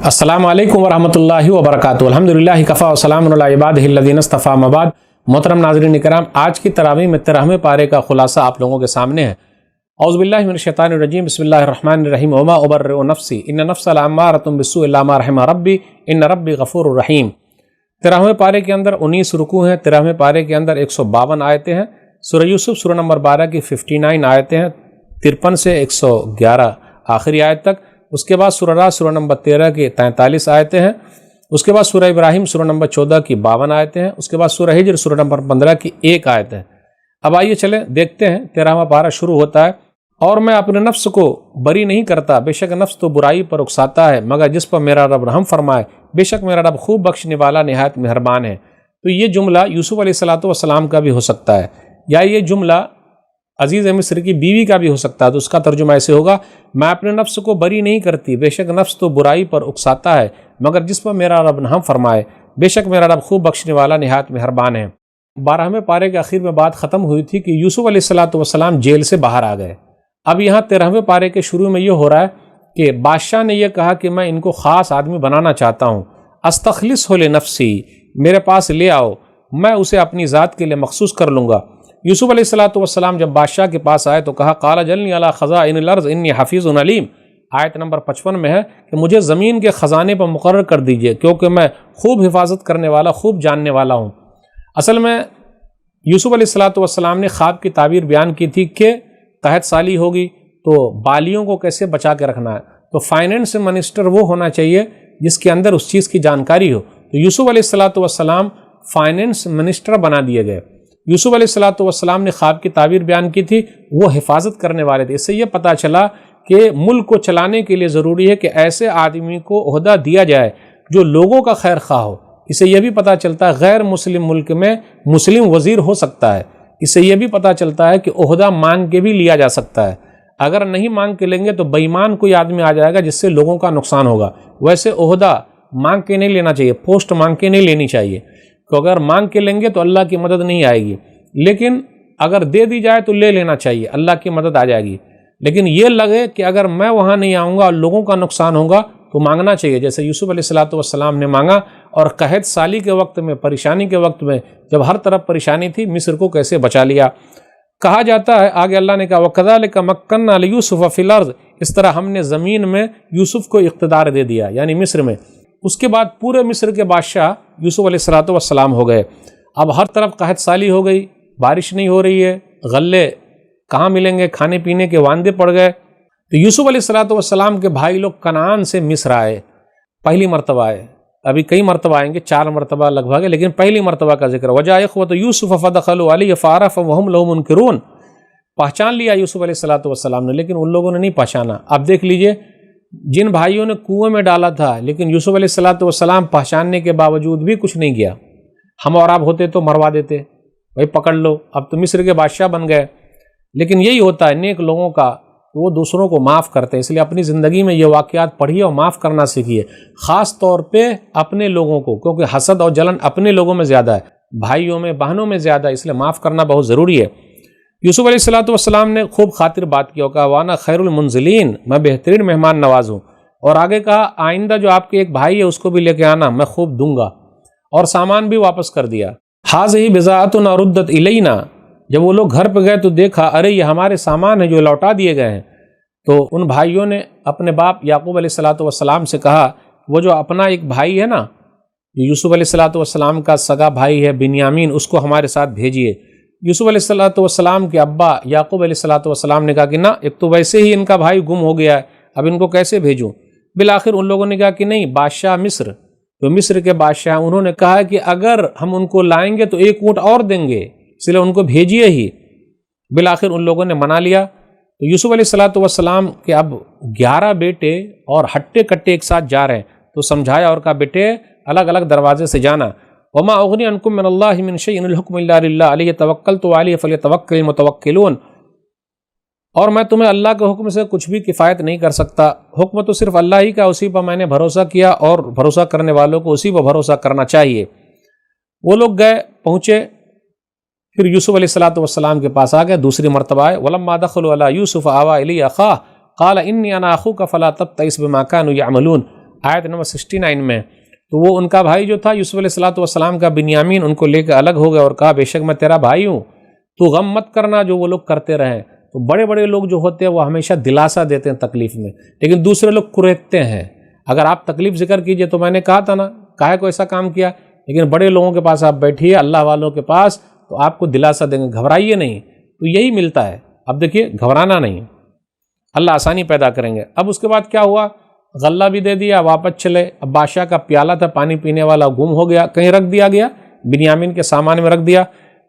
السلام علیکم ورحمۃ اللہ وبرکاتہ۔ الحمدللہ کفا وسلام علی عبادہ الذین اصطفیٰ، اما بعد۔ محترم ناظرین کرام، آج کی تراویح میں 13ویں پارے کا خلاصہ آپ لوگوں کے سامنے ہے۔ اعوذ باللہ من الشیطان الرجیم، بسم اللہ الرحمن الرحیم۔ وما ابرئ نفسی ان النفس لامارۃ بالسوء الا ما رحم ربی ان ربی غفور رحیم۔ 13ویں پارے کے اندر 19 رکوع ہیں، 13ویں پارے کے اندر 152 آیتیں ہیں۔ سورہ یوسف سورہ نمبر 12 کی 59 آیتیں ہیں، 53 سے 111 آخری آیت تک۔ اس کے بعد سورہ رعد سورہ نمبر 13 کی 43 آیتیں ہیں۔ اس کے بعد سورہ ابراہیم سورہ نمبر 14 کی 52 آیتیں ہیں۔ اس کے بعد سورہ ہجر سورہ نمبر 15 کی 1 آیت ہے۔ اب آئیے چلیں دیکھتے ہیں 13واں پارہ شروع ہوتا ہے۔ اور میں اپنے نفس کو بری نہیں کرتا، بے شک نفس تو برائی پر اکساتا ہے، مگر جس پر میرا رب رحم فرمائے، بے شک میرا رب خوب بخشنے والا نہایت مہربان ہے۔ تو یہ جملہ یوسف علیہ السلام کا بھی ہو سکتا ہے، یا یہ جملہ عزیز مصر کی بیوی کا بھی ہو سکتا ہے۔ تو اس کا ترجمہ ایسے ہوگا، میں اپنے نفس کو بری نہیں کرتی، بے شک نفس تو برائی پر اکساتا ہے، مگر جس پر میرا رب رحم فرمائے، بے شک میرا رب خوب بخشنے والا نہایت مہربان ہے۔ 12ویں پارے کے آخر میں بات ختم ہوئی تھی کہ یوسف علیہ السلام جیل سے باہر آ گئے۔ اب یہاں 13ویں پارے کے شروع میں یہ ہو رہا ہے کہ بادشاہ نے یہ کہا کہ میں ان کو خاص آدمی بنانا چاہتا ہوں، استخلص لنفسی، میرے پاس لے آؤ، میں اسے اپنی ذات کے لیے مخصوص کر لوں گا۔ یوسف علیہ السلام جب بادشاہ کے پاس آئے تو کہا قال جلنی علی خزائن الارض انی حفیظ علیم۔ آیت نمبر 55 میں ہے کہ مجھے زمین کے خزانے پر مقرر کر دیجئے، کیونکہ میں خوب حفاظت کرنے والا، خوب جاننے والا ہوں۔ اصل میں یوسف علیہ السلام نے خواب کی تعبیر بیان کی تھی کہ قحط سالی ہوگی تو بالیوں کو کیسے بچا کے رکھنا ہے، تو فائنینس منسٹر وہ ہونا چاہیے جس کے اندر اس چیز کی جانکاری ہو۔ تو یوسف علیہ السلام فائنینس منسٹر بنا دیے گئے۔ یوسف علیہ السلام نے خواب کی تعبیر بیان کی تھی، وہ حفاظت کرنے والے تھے۔ اس سے یہ پتہ چلا کہ ملک کو چلانے کے لیے ضروری ہے کہ ایسے آدمی کو عہدہ دیا جائے جو لوگوں کا خیر خواہ ہو۔ اس سے یہ بھی پتہ چلتا ہے غیر مسلم ملک میں مسلم وزیر ہو سکتا ہے۔ اس سے یہ بھی پتہ چلتا ہے کہ عہدہ مانگ کے بھی لیا جا سکتا ہے۔ اگر نہیں مانگ کے لیں گے تو بے ایمان کوئی آدمی آ جائے گا جس سے لوگوں کا نقصان ہوگا۔ ویسے عہدہ مانگ کے نہیں لینا چاہیے، پوسٹ مانگ کے نہیں لینی چاہیے، تو اگر مانگ کے لیں گے تو اللہ کی مدد نہیں آئے گی، لیکن اگر دے دی جائے تو لے لینا چاہیے، اللہ کی مدد آ جائے گی۔ لیکن یہ لگے کہ اگر میں وہاں نہیں آؤں گا اور لوگوں کا نقصان ہوگا تو مانگنا چاہیے، جیسے یوسف علیہ السلام نے مانگا۔ اور قحط سالی کے وقت میں، پریشانی کے وقت میں، جب ہر طرف پریشانی تھی، مصر کو کیسے بچا لیا۔ کہا جاتا ہے آگے اللہ نے کہا وَكَذَلِكَ مَكَّنَّا لِيُوسُفَ فِي الْأَرْضِ، اس طرح ہم نے زمین میں یوسف کو اقتدار دے دیا، یعنی مصر میں۔ اس کے بعد پورے مصر کے بادشاہ یوسف علیہ السلام ہو گئے۔ اب ہر طرف قحط سالی ہو گئی، بارش نہیں ہو رہی ہے، غلے کہاں ملیں گے، کھانے پینے کے وعدے پڑ گئے۔ تو یوسف علیہ السلام کے بھائی لوگ کنعان سے مصر آئے، پہلی مرتبہ آئے۔ ابھی کئی مرتبہ آئیں گے، 4 مرتبہ لگ بھگ ہے، لیکن پہلی مرتبہ کا ذکر وجاء اخوۃ یوسف فدخلوا علیہ فعرفهم وهم له منکرون۔ پہچان لیا یوسف علیہ السلام نے، لیکن ان لوگوں نے نہیں پہچانا۔ اب دیکھ لیجئے، جن بھائیوں نے کنویں میں ڈالا تھا، لیکن یوسف علیہ السلام پہچاننے کے باوجود بھی کچھ نہیں کیا۔ ہم اور آپ ہوتے تو مروا دیتے، بھائی پکڑ لو، اب تو مصر کے بادشاہ بن گئے۔ لیکن یہی ہوتا ہے نیک لوگوں کا، وہ دوسروں کو معاف کرتے ہیں۔ اس لیے اپنی زندگی میں یہ واقعات پڑھیے اور معاف کرنا سیکھیے، خاص طور پہ اپنے لوگوں کو، کیونکہ حسد اور جلن اپنے لوگوں میں زیادہ ہے، بھائیوں میں بہنوں میں زیادہ ہے، اس لیے معاف کرنا بہت ضروری ہے۔ یوسف علیہ السلام نے خوب خاطر بات کی اور کہا وانا خیر المنزلین، میں بہترین مہمان نواز ہوں۔ اور آگے کہا آئندہ جو آپ کے ایک بھائی ہے اس کو بھی لے کے آنا، میں خوب دوں گا، اور سامان بھی واپس کر دیا۔ حاذہ بضاعتنا ردت الینا، جب وہ لوگ گھر پہ گئے تو دیکھا ارے یہ ہمارے سامان ہیں جو لوٹا دیے گئے ہیں۔ تو ان بھائیوں نے اپنے باپ یعقوب علیہ السلام سے کہا، وہ جو اپنا ایک بھائی ہے نا، یوسف علیہ السلام کا سگا بھائی ہے بنیامین، اس کو ہمارے ساتھ بھیجیے۔ یوسف علیہ السلام کے ابا یعقوب علیہ السلام نے کہا کہ نہ، ایک تو ویسے ہی ان کا بھائی گم ہو گیا ہے، اب ان کو کیسے بھیجوں۔ بالآخر ان لوگوں نے کہا کہ نہیں، بادشاہ مصر، جو مصر کے بادشاہ، انہوں نے کہا کہ اگر ہم ان کو لائیں گے تو 1 اونٹ اور دیں گے، اس لیے ان کو بھیجیے ہی۔ بالآخر ان لوگوں نے منا لیا۔ تو یوسف علیہ السلام کے اب 11 بیٹے اور ہٹے کٹے ایک ساتھ جا رہے ہیں، تو سمجھایا اور کہا بیٹے الگ الگ دروازے سے جانا۔ وما اغنی عنکم من اللہ من شیء ان الحکم الا للہ علیہ توکلت وعلیہ فلیتوکل المتوکلون، اور میں تمہیں اللہ کے حکم سے کچھ بھی کفایت نہیں کر سکتا، حکم تو صرف اللہ ہی کا، اسی پر میں نے بھروسہ کیا، اور بھروسہ کرنے والوں کو اسی پر بھروسہ کرنا چاہیے۔ وہ لوگ گئے، پہنچے، پھر یوسف علیہ السلام کے پاس آ گئے، دوسری مرتبہ آئے۔ وَلَمَّا دَخَلُوا عَلَىٰ يُوسُفَ آوَىٰ إِلَيْهِ أَخَاهُ قَالَ إِنِّي أَنَا أَخُوكَ فَلَا تَبْتَئِسْ بِمَا كَانُوا يَعْمَلُونَ۔ آیت نمبر 69 میں، تو وہ ان کا بھائی جو تھا یوسف علیہ السلام کا بنیامین ان کو لے کے الگ ہو گیا اور کہا بے شک میں تیرا بھائی ہوں، تو غم مت کرنا جو وہ لوگ کرتے رہیں۔ تو بڑے بڑے لوگ جو ہوتے ہیں وہ ہمیشہ دلاسا دیتے ہیں تکلیف میں، لیکن دوسرے لوگ کریتتے ہیں۔ اگر آپ تکلیف ذکر کیجئے تو میں نے کہا تھا نا، کاہے کو ایسا کام کیا، لیکن بڑے لوگوں کے پاس آپ بیٹھیے، اللہ والوں کے پاس، تو آپ کو دلاسا دیں گے، گھبرائیے نہیں۔ تو یہی ملتا ہے۔ اب دیکھیے گھبرانا نہیں، اللہ آسانی پیدا کریں گے۔ اب اس کے بعد کیا ہوا، غلہ بھی دے دیا، واپس چلے۔ اب بادشاہ کا پیالہ تھا پانی پینے والا، گم ہو گیا، کہیں رکھ دیا گیا، بنیامین کے سامان میں رکھ دیا۔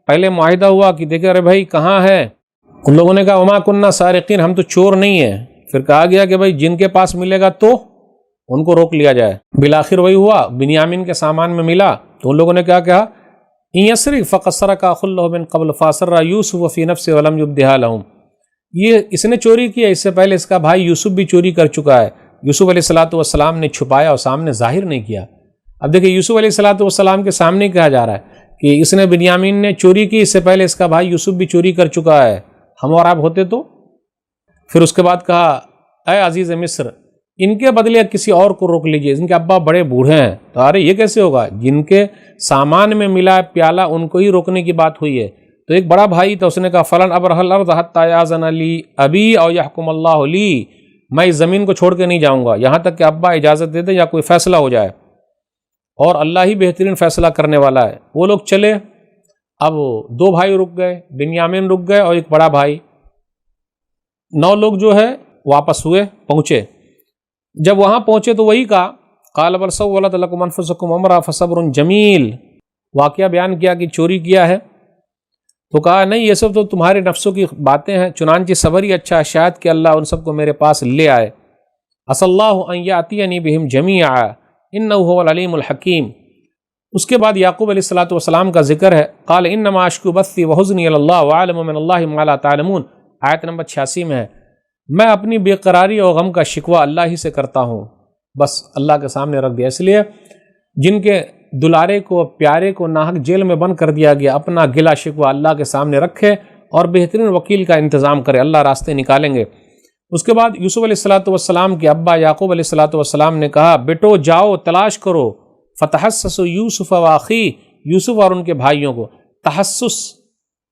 پہلے معاہدہ ہوا کہ دیکھے ارے بھائی کہاں ہے، ان لوگوں نے کہا وما کننا سارقین، ہم تو چور نہیں ہیں۔ پھر کہا گیا کہ بھائی جن کے پاس ملے گا تو ان کو روک لیا جائے۔ بالآخر وہی ہوا، بنیامین کے سامان میں ملا تو ان لوگوں نے کیا کہا، ان یسرق فقد سرق اخ له من قبل فاسر یوسف فی نفسه ولم یبدها لهم، یہ اس نے چوری کیا، اس سے پہلے اس کا بھائی یوسف بھی چوری کر چکا ہے۔ یوسف علیہ السلام نے چھپایا اور سامنے ظاہر نہیں کیا۔ اب دیکھیں یوسف علیہ السلام کے سامنے کہا جا رہا ہے کہ اس نے بنیامین نے چوری کی، اس سے پہلے اس کا بھائی یوسف بھی چوری کر چکا ہے، ہم اور آپ ہوتے تو۔ پھر اس کے بعد کہا اے عزیز مصر، ان کے بدلے کسی اور کو روک لیجئے، ان کے ابا بڑے بوڑھے ہیں۔ تو ارے یہ کیسے ہوگا، جن کے سامان میں ملا پیالہ ان کو ہی روکنے کی بات ہوئی ہے۔ تو ایک بڑا بھائی تھا، اس نے کہا فلن ابرح الارض حتی یاذن لی ابی او یحکم اللہ لی، میں اس زمین کو چھوڑ کے نہیں جاؤں گا یہاں تک کہ ابا اجازت دے دے یا کوئی فیصلہ ہو جائے، اور اللہ ہی بہترین فیصلہ کرنے والا ہے۔ وہ لوگ چلے، اب 2 بھائی رک گئے، بنیامین رک گئے اور ایک بڑا بھائی، 9 لوگ جو ہے واپس ہوئے، پہنچے۔ جب وہاں پہنچے تو وہی کہا قال بل سولت لکم انفسکم امرا فصبر جمیل، واقعہ بیان کیا کہ چوری کیا ہے، تو کہا نہیں یہ سب تو تمہارے نفسوں کی باتیں ہیں، چنانچہ صبر ہی اچھا ہے، شاید کہ اللہ ان سب کو میرے پاس لے آئے۔ عسى اللہ ان یاتینی بہم جمیعا انہ هو العلیم الحکیم۔ اس کے بعد یعقوب علیہ السلام کا ذکر ہے، قال انما اشکو بثی وحزنی الی اللہ وعلم من اللہ ما لا تعلمون، آیت نمبر 86 میں ہے، میں اپنی بے قراری اور غم کا شکوہ اللہ ہی سے کرتا ہوں، بس اللہ کے سامنے رکھ دیا۔ اس لیے جن کے دلارے کو پیارے کو ناحق جیل میں بند کر دیا گیا، اپنا گلا شکوہ اللہ کے سامنے رکھے اور بہترین وکیل کا انتظام کرے، اللہ راستے نکالیں گے۔ اس کے بعد یوسف علیہ السلام کے ابا یعقوب علیہ السلام نے کہا بیٹو جاؤ تلاش کرو، فتحسسوا یوسف واخی، یوسف اور ان کے بھائیوں کو۔ تحسس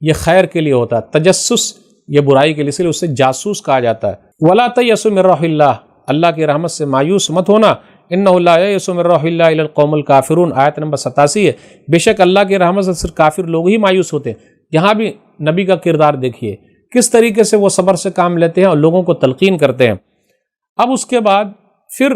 یہ خیر کے لیے ہوتا ہے، تجسس یہ برائی کے لیے، اس لیے اسے جاسوس کہا جاتا ہے۔ ولا تیأسوا من روح اللہ، اللہ کی رحمت سے مایوس مت ہونا، انہ لا ییأس من روح اللہ الا القوم الکافرون، آیت نمبر 87 ہے۔ بے شک اللہ کی رحمت سے صرف کافر لوگ ہی مایوس ہوتے ہیں۔ یہاں بھی نبی کا کردار دیکھیے کس طریقے سے وہ صبر سے کام لیتے ہیں اور لوگوں کو تلقین کرتے ہیں۔ اب اس کے بعد پھر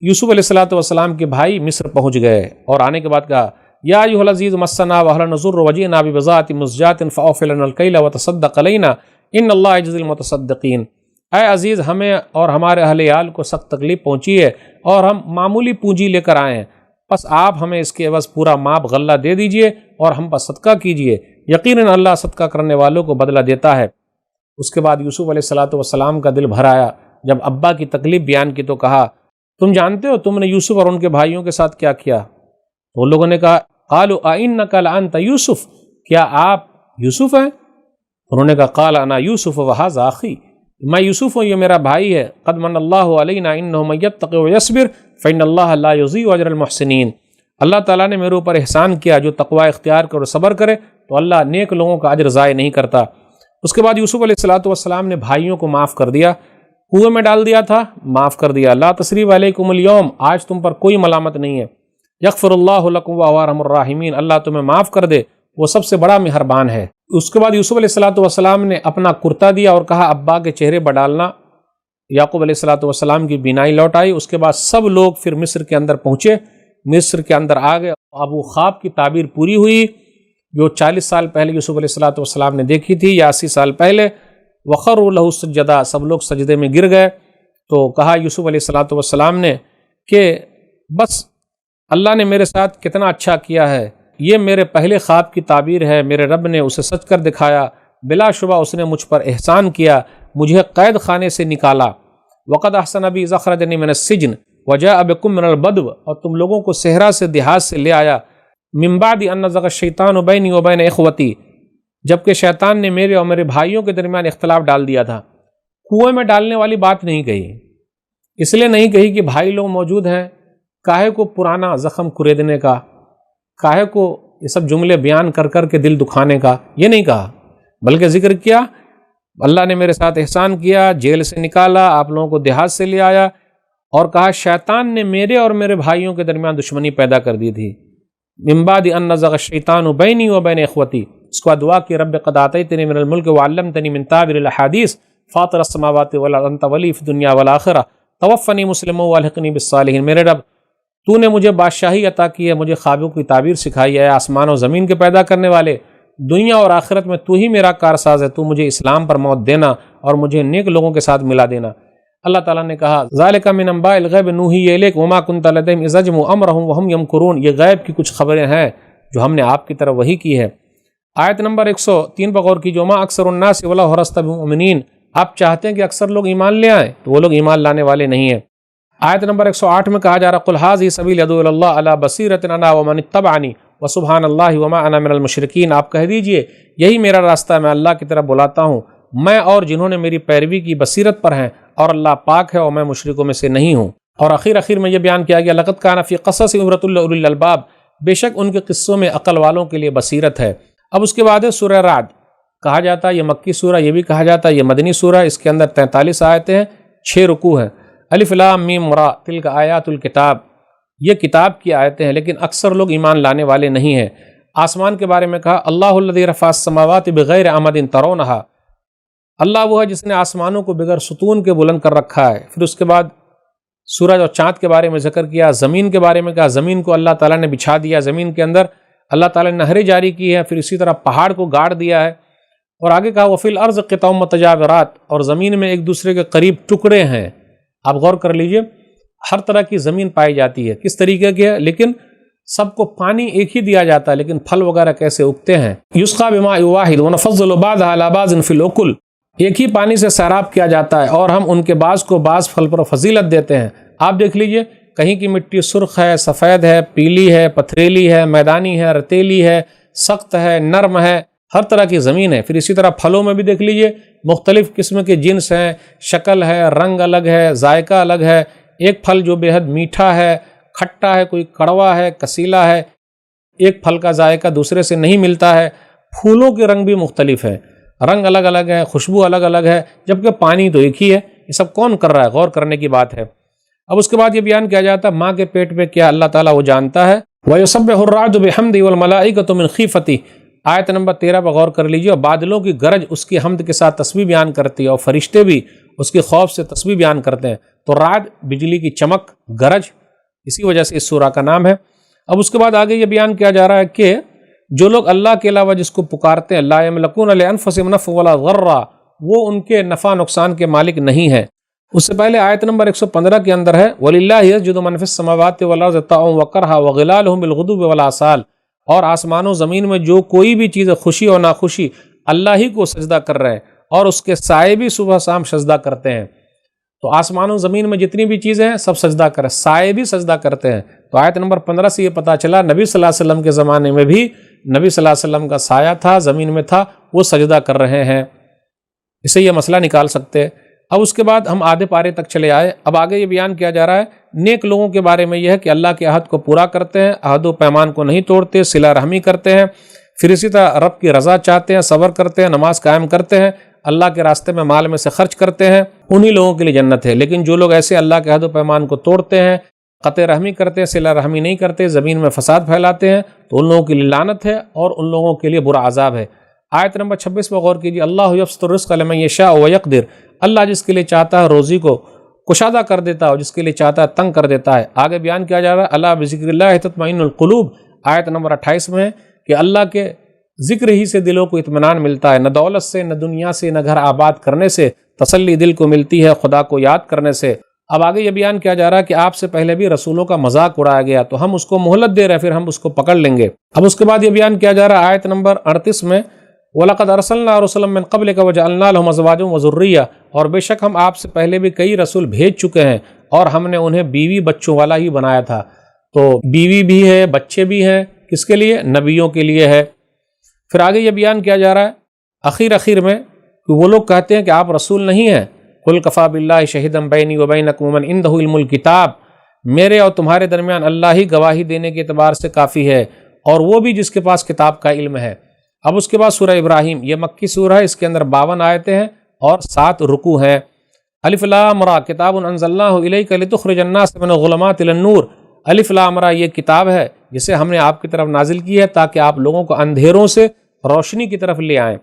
یوسف علیہ السلام کے بھائی مصر پہنچ گئے اور آنے کے بعد کہا یا ایھا العزیز مسنا واهلنا الضر وجئنا ببضاعة مزجاة فاوف لنا الكيل وتصدق علينا ان اللہ يجزي المتصدقین، اے عزیز ہمیں اور ہمارے اہل عیال کو سخت تکلیف پہنچی ہے اور ہم معمولی پونجی لے کر آئے ہیں، بس آپ ہمیں اس کے عوض پورا ماب غلہ دے دیجئے اور ہم پر صدقہ کیجئے، یقیناً اللہ صدقہ کرنے والوں کو بدلہ دیتا ہے۔ اس کے بعد یوسف علیہ السلام کا دل بھر آیا، جب ابا کی تکلیف بیان کی تو کہا تم جانتے ہو تم نے یوسف اور ان کے بھائیوں کے ساتھ کیا کیا؟ تو ان لوگوں نے کہا قالوا اِنَّكَ لَأَنْتَ یوسف، کیا آپ یوسف ہیں؟ انہوں نے کہا قال انا یوسف وهذا اخی، میں یوسف ہوں، یہ میرا بھائی ہے۔ قد من اللہ علینا انہ من یتق ویصبر فإن اللہ لا یضیع اجر المحسنین، اللہ تعالیٰ نے میرے اوپر احسان کیا، جو تقوی اختیار کرے اور صبر کرے تو اللہ نیک لوگوں کا اجر ضائع نہیں کرتا۔ اس کے بعد یوسف علیہ السلام نے بھائیوں کو معاف کر دیا، کنویں میں ڈال دیا تھا، معاف کر دیا، لا تثریب علیکم اليوم، آج تم پر کوئی ملامت نہیں ہے، یغفر اللہ لکم وہو ارحم الراحمین، اللہ تمہیں معاف کر دے، وہ سب سے بڑا مہربان ہے۔ اس کے بعد یوسف علیہ السلام نے اپنا کرتا دیا اور کہا ابا کے چہرے پر ڈالنا، یعقوب علیہ السلام کی بینائی لوٹ آئی۔ اس کے بعد سب لوگ پھر مصر کے اندر پہنچے، مصر کے اندر آ گئے۔ اب وہ خواب کی تعبیر پوری ہوئی جو 40 سال پہلے یوسف علیہ السلام نے دیکھی تھی یا 80 سال پہلے۔ وخروا لہ سجدا، سب لوگ سجدے میں گر گئے۔ تو کہا یوسف علیہ السلام نے کہ بس اللہ نے میرے ساتھ کتنا اچھا کیا ہے، یہ میرے پہلے خواب کی تعبیر ہے، میرے رب نے اسے سچ کر دکھایا، بلا شبہ اس نے مجھ پر احسان کیا، مجھے قید خانے سے نکالا۔ وقد احسن بی اذ اخرجنی من السجن وجاء بکم من البدو، اور تم لوگوں کو صحرا سے دیہات سے لے آیا، من بعد ان نزغ الشیطان بینی وبین اخوتی، جبکہ شیطان نے میرے اور میرے بھائیوں کے درمیان اختلاف ڈال دیا تھا۔ کنویں میں ڈالنے والی بات نہیں کہی، اس لیے نہیں کہی کہ بھائی لوگ موجود ہیں، کاہے کو پرانا زخم کریدنے کا، کاہے کو یہ سب جملے بیان کر کر کے دل دکھانے کا، یہ نہیں کہا، بلکہ ذکر کیا اللہ نے میرے ساتھ احسان کیا، جیل سے نکالا، آپ لوگوں کو دیہات سے لے آیا، اور کہا شیطان نے میرے اور میرے بھائیوں کے درمیان دشمنی پیدا کر دی تھی، من بعد ان نزغ الشیطان بینی و بین اخوتی، اس کو دعا کی رب قد آتیتنی من الملک وعلمتنی من تعبیر الاحادیث فاطر السماوات والارض انت ولی فی الدنیا والآخرہ توفنی مسلما والحقنی بالصالحین، میرے رب تو نے مجھے بادشاہی عطا کی ہے، مجھے خوابوں کی تعبیر سکھائی ہے، آسمان و زمین کے پیدا کرنے والے، دنیا اور آخرت میں تو ہی میرا کارساز ہے، تو مجھے اسلام پر موت دینا اور مجھے نیک لوگوں کے ساتھ ملا دینا۔ اللہ تعالیٰ نے کہا ذالک من انباء الغیب نوحی الیک وما کنت لدیہم اذ اجمعوا امرہم وہم یمکرون، یہ غیب کی کچھ خبریں ہیں جو ہم نے آپ کی طرف وحی کی ہے۔ آیت نمبر 103 پر غور کیجیے، وما اکثر الناس ولو حرصت بمؤمنین، آپ چاہتے ہیں کہ اکثر لوگ ایمان لے آئیں تو وہ لوگ ایمان لانے والے نہیں ہیں۔ آیت نمبر 108 میں کہا جا رہا قل ھذہ سبیلی ادعو الی اللہ علی بصیرۃ انا ومن اتبعنی وسبحان اللہ وما انا من المشرکین، آپ کہہ دیجئے یہی میرا راستہ ہے، میں اللہ کی طرف بلاتا ہوں، میں اور جنہوں نے میری پیروی کی بصیرت پر ہیں، اور اللہ پاک ہے اور میں مشرکوں میں سے نہیں ہوں۔ اور آخر میں یہ بیان کیا گیا لقد کان فی قصص عبرۃ لاولی الالباب، بے شک ان کے قصوں میں عقل والوں کے لیے بصیرت ہے۔ اب اس کے بعد ہے سورہ رعد، کہا جاتا ہے یہ مکی سورہ، یہ بھی کہا جاتا ہے یہ مدنی سورہ، اس کے اندر 43 آیتیں ہیں، 6 رکوع ہیں۔ الف لام میم را تلک آیات الکتاب، یہ کتاب کی آیتیں ہیں، لیکن اکثر لوگ ایمان لانے والے نہیں ہیں۔ آسمان کے بارے میں کہا اللہ الذی رفع السماوات بغیر عمد ترونھا، اللہ وہ ہے جس نے آسمانوں کو بغیر ستون کے بلند کر رکھا ہے۔ پھر اس کے بعد سورج اور چاند کے بارے میں ذکر کیا، زمین کے بارے میں کہا زمین کو اللہ تعالیٰ نے بچھا دیا، زمین کے اندر اللہ تعالیٰ نے نہریں جاری کی ہے، پھر اسی طرح پہاڑ کو گاڑ دیا ہے، اور آگے کہا وفی الارض قطع متجاورات، اور زمین میں ایک دوسرے کے قریب ٹکڑے ہیں۔ آپ غور کر لیجئے، ہر طرح کی زمین پائی جاتی ہے، کس طریقے کی ہے، لیکن سب کو پانی ایک ہی دیا جاتا ہے، لیکن پھل وغیرہ کیسے اگتے ہیں۔ یسقی بماء واحد ونفضل بعضها على بعض في الاکل، ایک ہی پانی سے سیراب کیا جاتا ہے اور ہم ان کے بعض کو بعض پھل پر فضیلت دیتے ہیں۔ آپ دیکھ لیجئے، کہیں کی مٹی سرخ ہے، سفید ہے، پیلی ہے، پتھریلی ہے، میدانی ہے، رتیلی ہے، سخت ہے، نرم ہے، ہر طرح کی زمین ہے۔ پھر اسی طرح پھلوں میں بھی دیکھ لیجئے، مختلف قسم کے جنس ہیں، شکل ہے، رنگ الگ ہے، ذائقہ الگ ہے، ایک پھل جو بے حد میٹھا ہے، کھٹا ہے، کوئی کڑوا ہے، کسیلا ہے، ایک پھل کا ذائقہ دوسرے سے نہیں ملتا ہے۔ پھولوں کے رنگ بھی مختلف ہے، رنگ الگ الگ ہے، خوشبو الگ الگ ہے، جبکہ پانی تو ایک ہی ہے۔ یہ سب کون کر رہا ہے؟ غور کرنے کی بات ہے۔ اب اس کے بعد یہ بیان کیا جاتا ہے ماں کے پیٹ میں کیا اللہ تعالیٰ وہ جانتا ہے۔ وَيُسَبِّحُ الرَّعْدُ بِحَمْدِهِ وَالْمَلَائِكَةُ مِنْ خِيفَتِهِ، آیت نمبر 13 پر غور کر لیجیے، اور بادلوں کی گرج اس کی حمد کے ساتھ تسبیح بیان کرتی ہے، اور فرشتے بھی اس کے خوف سے تسبیح بیان کرتے ہیں۔ تو رعد بجلی کی چمک، گرج، اسی وجہ سے اس سورہ کا نام ہے۔ اب اس کے بعد آگے یہ بیان کیا جا رہا ہے کہ جو لوگ اللہ کے علاوہ جس کو پکارتے ہیں، لا یملکون لانفسہم نفع ولا ضرا، وہ ان کے نفع نقصان کے مالک نہیں ہیں۔ اس سے پہلے آیت نمبر 115 کے اندر ہے وَلِلَّهِ يَسْجُدُ مَن فِي السَّمَاوَاتِ وَالْأَرْضِ طَوْعًا وَكَرْهًا وَظِلَالُهُم بِالْغُدُوِّ وَالْآصَالِ، اور آسمان و زمین میں جو کوئی بھی چیز خوشی اور ناخوشی اللہ ہی کو سجدہ کر رہے ہیں، اور اس کے سائے بھی صبح شام سجدہ کرتے ہیں۔ تو آسمان و زمین میں جتنی بھی چیزیں ہیں سب سجدہ کریں، سائے بھی سجدہ کرتے ہیں۔ تو آیت نمبر 15 سے یہ پتہ چلا نبی صلی اللہ علیہ وسلم کے زمانے میں بھی نبی صلی اللہ علیہ وسلم کا سایہ تھا، زمین میں تھا، وہ سجدہ کر رہے ہیں۔ اسے یہ مسئلہ نکال سکتے ہیں۔ اب اس کے بعد ہم آدھے پارے تک چلے آئے۔ اب آگے یہ بیان کیا جا رہا ہے نیک لوگوں کے بارے میں، یہ ہے کہ اللہ کے عہد کو پورا کرتے ہیں، عہد و پیمان کو نہیں توڑتے، صلہ رحمی کرتے ہیں، پھر اسی طرح رب کی رضا چاہتے ہیں، صبر کرتے ہیں، نماز قائم کرتے ہیں، اللہ کے راستے میں مال میں سے خرچ کرتے ہیں، انہی لوگوں کے لیے جنت ہے۔ لیکن جو لوگ ایسے اللہ کے عہد و پیمان کو توڑتے ہیں، قطع رحمی کرتے ہیں، صلہ رحمی نہیں کرتے، زمین میں فساد پھیلاتے ہیں، تو ان لوگوں کے لیے لعنت ہے اور ان لوگوں کے لیے برا عذاب ہے۔ آیت نمبر 26 پر غور کیجیے، اللہ یبسط الرزق لمن یشاء ویقدر، اللہ جس کے لیے چاہتا ہے روزی کو کشادہ کر دیتا ہے اور جس کے لیے چاہتا ہے تنگ کر دیتا ہے۔ آگے بیان کیا جا رہا ہے الا بذکر اللہ تطمئن القلوب، آیت نمبر 28 میں ہے کہ اللہ کے ذکر ہی سے دلوں کو اطمینان ملتا ہے، نہ دولت سے، نہ دنیا سے، نہ گھر آباد کرنے سے، تسلی دل کو ملتی ہے خدا کو یاد کرنے سے۔ اب آگے یہ بیان کیا جا رہا ہے کہ آپ سے پہلے بھی رسولوں کا مذاق اڑایا گیا، تو ہم اس کو مہلت دے رہے ہیں، پھر ہم اس کو پکڑ لیں گے۔ اب اس کے بعد یہ بیان کیا جا رہا ہے آیت نمبر 38 میں وَلَقَدْ أَرْسَلْنَا رُسُلًا مِّن قَبْلِكَ وَجَعَلْنَا لَهُمْ أَزْوَاجًا وَذُرِّيَّةً، اور بے شک ہم آپ سے پہلے بھی کئی رسول بھیج چکے ہیں اور ہم نے انہیں بیوی بچوں والا ہی بنایا تھا۔ تو بیوی بھی ہے، بچے بھی ہیں، کس کے لیے؟ نبیوں کے لیے ہے۔ پھر آگے یہ بیان کیا جا رہا ہے آخر میں کہ وہ لوگ کہتے ہیں کہ آپ رسول نہیں ہیں، قل کفا باللہ شہیدا بینی و بینکم ومن عندہ علم الکتاب، میرے اور تمہارے درمیان اللہ ہی گواہی دینے کے اعتبار سے کافی ہے، اور وہ بھی جس کے پاس کتاب کا علم ہے۔ اب اس کے بعد سورہ ابراہیم، یہ مکی سورہ ہے، اس کے اندر 52 آیتیں ہیں اور 7 رکوع ہیں۔ الف لام را کتاب انزلناہ الیک لتخرج الناس من الظلمات الی النور، الف لام را یہ کتاب ہے جسے ہم نے آپ کی طرف نازل کی ہے تاکہ آپ لوگوں کو اندھیروں سے روشنی کی طرف لے آئیں۔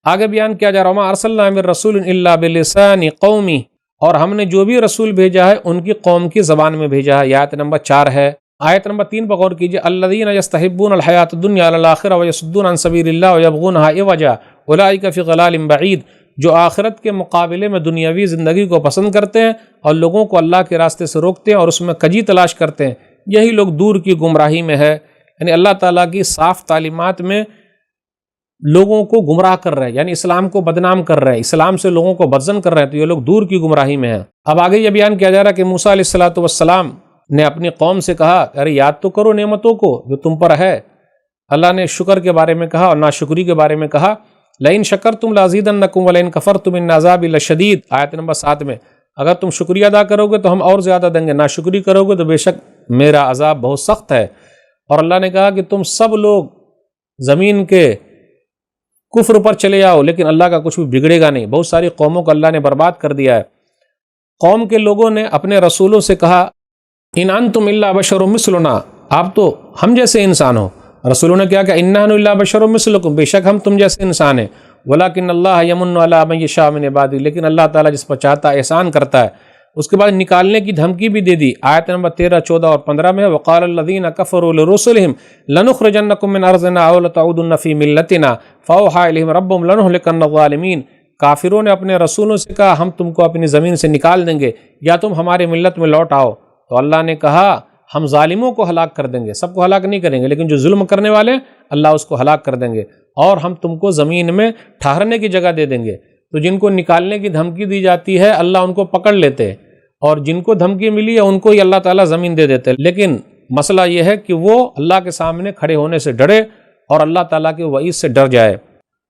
آگے بیان کیا جا رہا ہے وما ارسلنا من رسول الا بلسان قومی، اور ہم نے جو بھی رسول بھیجا ہے ان کی قوم کی زبان میں بھیجا ہے۔ یہ آیت نمبر 4 ہے۔ آیت نمبر 3 پر غور کیجئے، الذین یستحبون الحیاۃ الدنیا علی الآخرہ ویصدون عن سبیل اللہ ویبغونہا عوجا اولئک فی ضلال بعید، جو آخرت کے مقابلے میں دنیاوی زندگی کو پسند کرتے ہیں اور لوگوں کو اللہ کے راستے سے روکتے ہیں اور اس میں کجی تلاش کرتے ہیں، یہی لوگ دور کی گمراہی میں ہے۔ یعنی اللہ تعالیٰ کی صاف تعلیمات میں لوگوں کو گمراہ کر رہے ہیں، یعنی اسلام کو بدنام کر رہے ہیں، اسلام سے لوگوں کو بدظن کر رہے ہیں، تو یہ لوگ دور کی گمراہی میں ہیں۔ اب آگے یہ بیان کیا جا رہا ہے کہ موسیٰ علیہ السلام نے اپنی قوم سے کہا ارے یاد تو کرو نعمتوں کو جو تم پر ہے۔ اللہ نے شکر کے بارے میں کہا اور ناشکری کے بارے میں کہا، لئن شکرتم لازیدنکم ولئن کفرتم ان عذابی لشدید، آیت نمبر 7 میں، اگر تم شکریہ ادا کرو گے تو ہم اور زیادہ دیں گے، ناشکری کرو گے تو بے شک میرا عذاب بہت سخت ہے۔ اور اللہ نے کہا کہ تم سب لوگ زمین کے کفر پر چلے جاؤ لیکن اللہ کا کچھ بھی بگڑے گا نہیں۔ بہت ساری قوموں کو اللہ نے برباد کر دیا ہے۔ قوم کے لوگوں نے اپنے رسولوں سے کہا ان انتم الا بشر مثلنا، آپ تو ہم جیسے انسان ہو۔ رسولوں نے کیا کہ انا نحن الا بشر مثلکم، بے شک ہم تم جیسے انسان ہیں، ولکن اللہ یمن علی من یشاء من عبادہ، لیکن اللہ تعالیٰ جس پر چاہتا ہے احسان کرتا ہے۔ اس کے بعد نکالنے کی دھمکی بھی دے دی، آیت نمبر 13، 14 اور 15 میں وقال الذین کفروا لرسلهم لنخرجنکم من ارضنا او لتعودن فی ملتنا فاوحى الیہم ربهم لنہلکن الظالمین، کافروں نے اپنے رسولوں سے کہا ہم تم کو اپنی زمین سے نکال دیں گے یا تم ہمارے ملت میں لوٹ آؤ، تو اللہ نے کہا ہم ظالموں کو ہلاک کر دیں گے، سب کو ہلاک نہیں کریں گے لیکن جو ظلم کرنے والے ہیں اللہ اس کو ہلاک کر دیں گے، اور ہم تم کو زمین میں ٹھہرنے کی جگہ دے دیں گے۔ تو جن کو نکالنے کی دھمکی دی جاتی ہے اللہ ان کو پکڑ لیتے، اور جن کو دھمکی ملی ہے ان کو ہی اللہ تعالیٰ زمین دے دیتے، لیکن مسئلہ یہ ہے کہ وہ اللہ کے سامنے کھڑے ہونے سے ڈرے اور اللہ تعالیٰ کے وعید سے ڈر جائے۔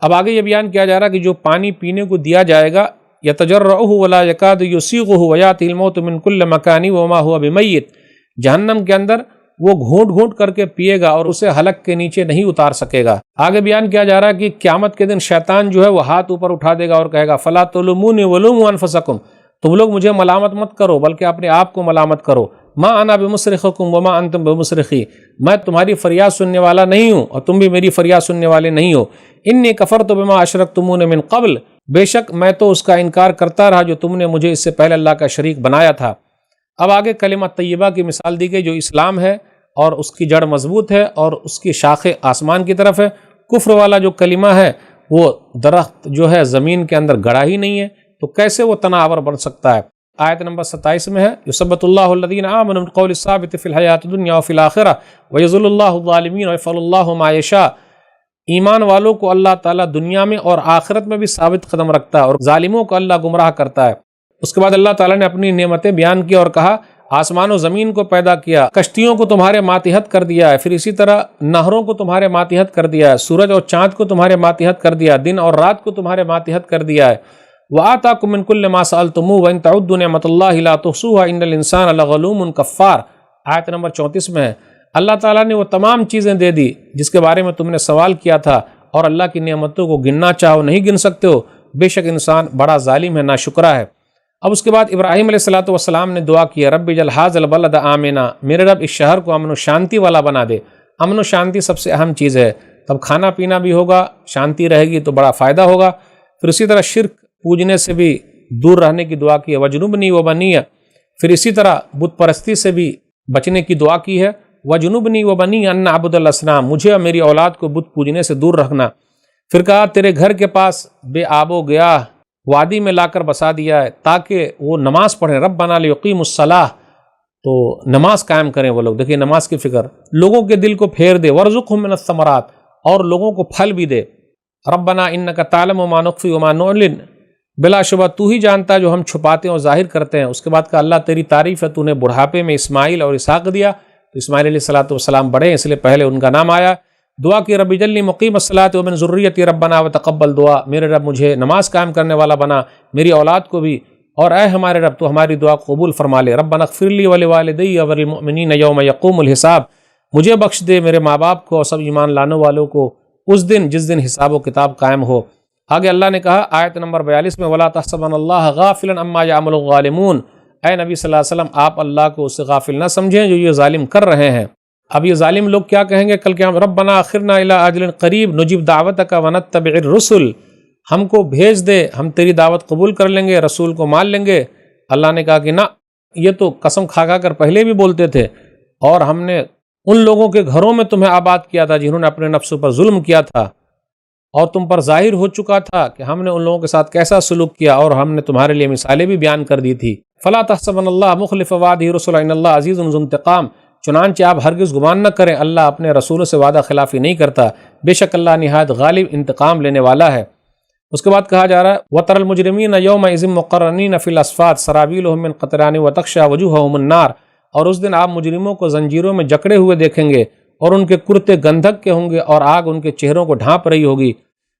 اب آگے یہ بیان کیا جا رہا ہے کہ جو پانی پینے کو دیا جائے گا یتجرعہ ولا یکاد یسیغہ ویاتی الموت من کل مکان وما ہوا بمیت، جہنم کے اندر وہ گھونٹ گھونٹ کر کے پیے گا اور اسے حلق کے نیچے نہیں اتار سکے گا۔ آگے بیان کیا جا رہا ہے کہ قیامت کے دن شیطان جو ہے وہ ہاتھ اوپر اٹھا دے گا اور کہے گا فلا تلومونی ولوموا انفسکم، تم لوگ مجھے ملامت مت کرو بلکہ اپنے آپ کو ملامت کرو، ما انا بمصرخکم وما انتم بمصرخی، میں تمہاری فریاد سننے والا نہیں ہوں اور تم بھی میری فریاد سننے والے نہیں ہو، انی کفرت بما اشرکتمون من قبل، بے شک میں تو اس کا انکار کرتا رہا جو تم نے مجھے اس سے پہلے اللہ کا شریک بنایا تھا۔ اب آگے کلمہ طیبہ کی مثال دی گئی جو اسلام ہے اور اس کی جڑ مضبوط ہے اور اس کی شاخیں آسمان کی طرف ہے۔ کفر والا جو کلمہ ہے وہ درخت جو ہے زمین کے اندر گڑا ہی نہیں ہے، تو کیسے وہ تناور بن سکتا ہے؟ آیت نمبر 27 میں ہے یثبت اللہ الذین آمنوا بالقول الثابت فی الحیاۃ الدنیا وفی الآخرہ ویذل اللہ الظالمین ویفعل اللہ ما یشاء، ایمان والوں کو اللہ تعالیٰ دنیا میں اور آخرت میں بھی ثابت قدم رکھتا ہے اور ظالموں کو اللہ گمراہ کرتا ہے۔ اس کے بعد اللہ تعالیٰ نے اپنی نعمتیں بیان کی اور کہا آسمان و زمین کو پیدا کیا، کشتیوں کو تمہارے ماتحت کر دیا ہے، پھر اسی طرح نہروں کو تمہارے ماتحت کر دیا ہے، سورج اور چاند کو تمہارے ماتحت کر دیا، دن اور رات کو تمہارے ماتحت کر دیا ہے، وآتاکم من کل ما سألتموہ وإن تعدوا نعمت اللہ لا تحصوها ان الانسان لظلوم کفار، آیت نمبر 34 میں ہے۔ اللہ تعالیٰ نے وہ تمام چیزیں دے دی جس کے بارے میں تم نے سوال کیا تھا، اور اللہ کی نعمتوں کو گننا چاہو نہیں گن سکتے ہو، بے شک انسان بڑا ظالم ہے، ناشکرا ہے۔ اب اس کے بعد ابراہیم علیہ السلام نے دعا کی رب اجعل ھذا البلد آمنا، میرے رب اس شہر کو امن و شانتی والا بنا دے۔ امن و شانتی سب سے اہم چیز ہے، تب کھانا پینا بھی ہوگا، شانتی رہے گی تو بڑا فائدہ ہوگا۔ پھر اسی طرح شرک پوجنے سے بھی دور رہنے کی دعا کی ہے وجنبنی وبنی، پھر اسی طرح بت پرستی سے بھی بچنے کی دعا کی ہے وجنبنی وبنی ان نعبد الاصنام، مجھے اور میری اولاد کو بت پوجنے سے دور رکھنا۔ پھر کہا تیرے گھر کے پاس بے آب و گیاہ وادی میں لا کر بسا دیا ہے تاکہ وہ نماز پڑھیں، ربنا لیقیموا الصلاۃ، تو نماز قائم کریں وہ لوگ۔ دیکھیے نماز کی فکر، لوگوں کے دل کو پھیر دے، وارزقھم من الثمرات، اور لوگوں کو پھل بھی دے، ربنا انک تعلم ما نخفی وما نعلن، بلا شبہ تو ہی جانتا ہے جو ہم چھپاتے ہیں اور ظاہر کرتے ہیں۔ اس کے بعد کہا اللہ تیری تعریف ہے، تو نے بڑھاپے میں اسماعیل اور اسحاق دیا، تو اسماعیل علیہ السلام بڑے ہیں اس لیے پہلے ان کا نام آیا۔ دعا کی رب اجعلنی مقیم الصلاۃ ومن ذریتی ربنا وتقبل دعا، میرے رب مجھے نماز قائم کرنے والا بنا، میری اولاد کو بھی اور اے ہمارے رب تو ہماری دعا قبول فرما لے۔ ربنا اغفر لی ولوالدی وللمؤمنین یوم یقوم الحساب، مجھے بخش دے، میرے ماں باپ کو اور سب ایمان لانے والوں کو اس دن جس دن حساب و کتاب قائم ہو۔ آگے اللہ نے کہا آیت نمبر 42 میں وَلَا تَحْسَبَنَّ اللَّهَ غَافِلًا عَمَّا يَعْمَلُ الظَّالِمُونَ، اے نبی صلی اللہ علیہ وسلم آپ اللہ کو اس سے غافل نہ سمجھیں جو یہ ظالم کر رہے ہیں۔ اب یہ ظالم لوگ کیا کہیں گے کل قیامت؟ ربنا اخرنا الی اجل قریب نجب دعوتک ونتبع الرسل، ہم کو بھیج دے، ہم تیری دعوت قبول کر لیں گے، رسول کو مان لیں گے۔ اللہ نے کہا کہ نہ، یہ تو قسم کھا کھا کر پہلے بھی بولتے تھے، اور ہم نے ان لوگوں کے گھروں میں تمہیں آباد کیا تھا جنہوں نے اپنے نفسوں پر ظلم کیا تھا، اور تم پر ظاہر ہو چکا تھا کہ ہم نے ان لوگوں کے ساتھ کیسا سلوک کیا، اور ہم نے تمہارے لیے مثالیں بھی بیان کر دی تھی۔ فلا تحسبن اللہ مخلف وعدہ رسلا ان اللہ عزیز ذو انتقام، چنانچہ آپ ہرگز گمان نہ کریں اللہ اپنے رسولوں سے وعدہ خلافی نہیں کرتا، بے شک اللہ نہایت غالب انتقام لینے والا ہے۔ اس کے بعد کہا جا رہا ہے وَتَرَى الْمُجْرِمِينَ يَوْمَئِذٍ مُقَرَّنِينَ فِي الْأَصْفَادِ سَرَابِيلُهُم مِّن قَطَرَانٍ وَتَغْشَىٰ وُجُوهَهُمُ النَّارُ، اور اس دن آپ مجرموں کو زنجیروں میں جکڑے ہوئے دیکھیں گے اور ان کے کرتے گندھک کے ہوں گے اور آگ ان کے چہروں کو ڈھانپ رہی ہوگی۔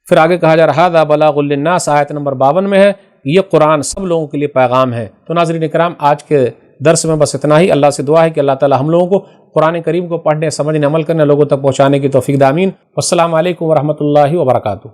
پھر آگے کہا جا رہا ہے هَذَا بَلَاغٌ لِلنَّاسِ، آیت نمبر 52 میں ہے یہ قرآن سب لوگوں کے لیے پیغام ہے۔ تو ناظرین اکرام آج کے درس میں بس اتنا ہی۔ اللہ سے دعا ہے کہ اللہ تعالی ہم لوگوں کو قرآن کریم کو پڑھنے، سمجھنے، عمل کرنے، لوگوں تک پہنچانے کی توفیق دے، آمین۔ والسلام علیکم ورحمۃ اللہ وبرکاتہ۔